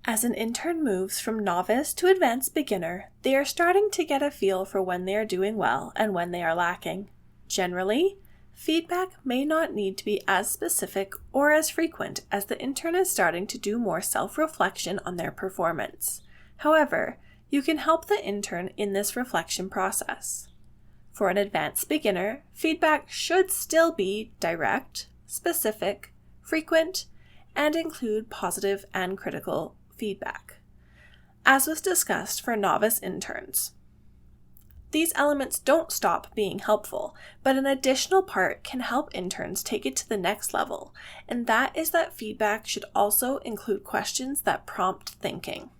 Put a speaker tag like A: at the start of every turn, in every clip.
A: As an intern moves from novice to advanced beginner, they are starting to get a feel for when they are doing well and when they are lacking. Generally, feedback may not need to be as specific or as frequent as the intern is starting to do more self-reflection on their performance. However, you can help the intern in this reflection process. For an advanced beginner, feedback should still be direct, specific, frequent, and include positive and critical feedback, as was discussed for novice interns. These elements don't stop being helpful, but an additional part can help interns take it to the next level, and that is that feedback should also include questions that prompt thinking.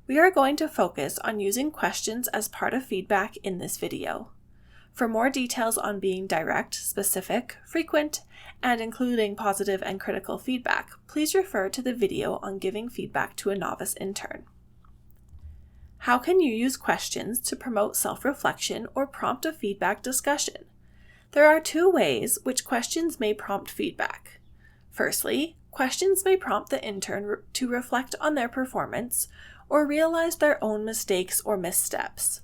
A: We are going to focus on using questions as part of feedback in this video. For more details on being direct, specific, frequent, and including positive and critical feedback, please refer to the video on giving feedback to a novice intern. How can you use questions to promote self-reflection or prompt a feedback discussion? There are two ways which questions may prompt feedback. Firstly, questions may prompt the intern to reflect on their performance or realize their own mistakes or missteps.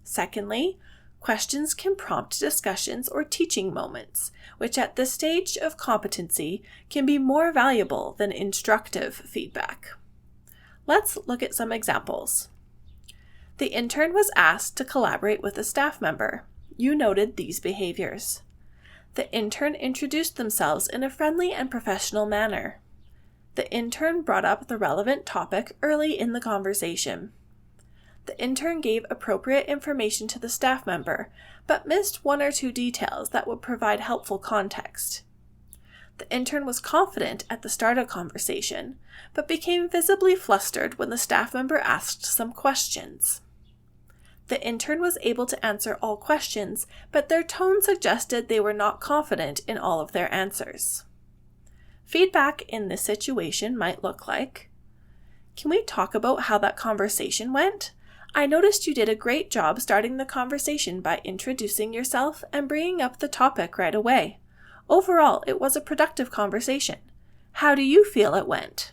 A: Secondly, questions can prompt discussions or teaching moments, which at this stage of competency can be more valuable than instructive feedback. Let's look at some examples. The intern was asked to collaborate with a staff member. You noted these behaviors. The intern introduced themselves in a friendly and professional manner. The intern brought up the relevant topic early in the conversation. The intern gave appropriate information to the staff member, but missed one or two details that would provide helpful context. The intern was confident at the start of conversation, but became visibly flustered when the staff member asked some questions. The intern was able to answer all questions, but their tone suggested they were not confident in all of their answers. Feedback in this situation might look like, "Can we talk about how that conversation went? I noticed you did a great job starting the conversation by introducing yourself and bringing up the topic right away. Overall, it was a productive conversation. How do you feel it went?"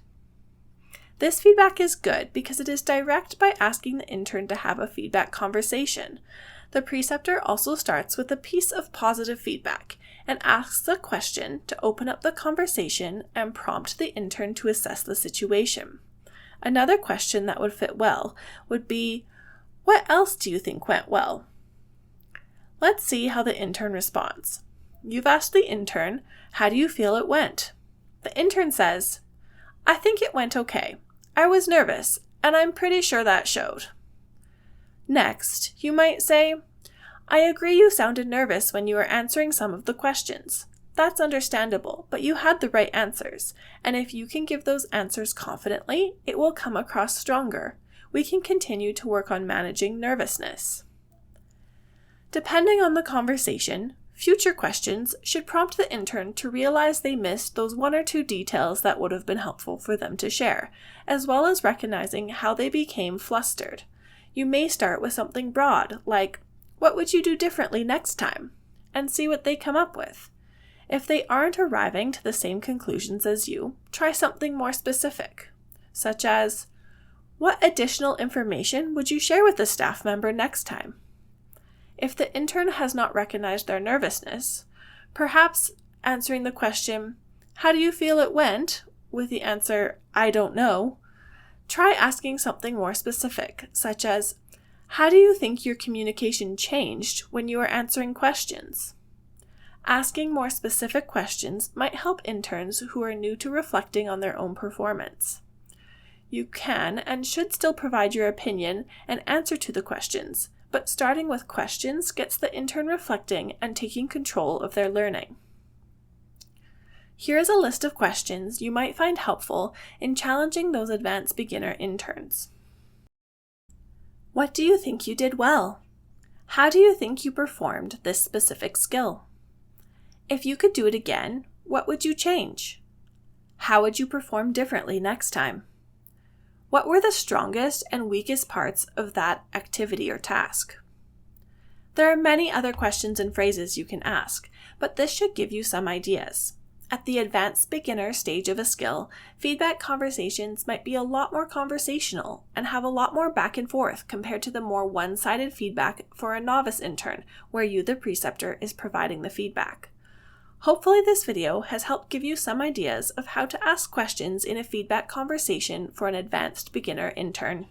A: This feedback is good because it is direct by asking the intern to have a feedback conversation. The preceptor also starts with a piece of positive feedback and asks a question to open up the conversation and prompt the intern to assess the situation. Another question that would fit well would be, "What else do you think went well?" Let's see how the intern responds. You've asked the intern, "How do you feel it went?" The intern says, "I think it went okay. I was nervous, and I'm pretty sure that showed." Next, you might say, "I agree you sounded nervous when you were answering some of the questions. That's understandable, but you had the right answers, and if you can give those answers confidently, it will come across stronger. We can continue to work on managing nervousness." Depending on the conversation, future questions should prompt the intern to realize they missed those one or two details that would have been helpful for them to share, as well as recognizing how they became flustered. You may start with something broad, like, "What would you do differently next time?" and see what they come up with. If they aren't arriving to the same conclusions as you, try something more specific, such as, "What additional information would you share with the staff member next time?" If the intern has not recognized their nervousness, perhaps answering the question, "How do you feel it went?" with the answer, "I don't know," try asking something more specific, such as, "How do you think your communication changed when you were answering questions?" Asking more specific questions might help interns who are new to reflecting on their own performance. You can and should still provide your opinion and answer to the questions, but starting with questions gets the intern reflecting and taking control of their learning. Here is a list of questions you might find helpful in challenging those advanced beginner interns. What do you think you did well? How do you think you performed this specific skill? If you could do it again, what would you change? How would you perform differently next time? What were the strongest and weakest parts of that activity or task? There are many other questions and phrases you can ask, but this should give you some ideas. At the advanced beginner stage of a skill, feedback conversations might be a lot more conversational and have a lot more back and forth compared to the more one-sided feedback for a novice intern, where you, the preceptor, is providing the feedback. Hopefully this video has helped give you some ideas of how to ask questions in a feedback conversation for an advanced beginner intern.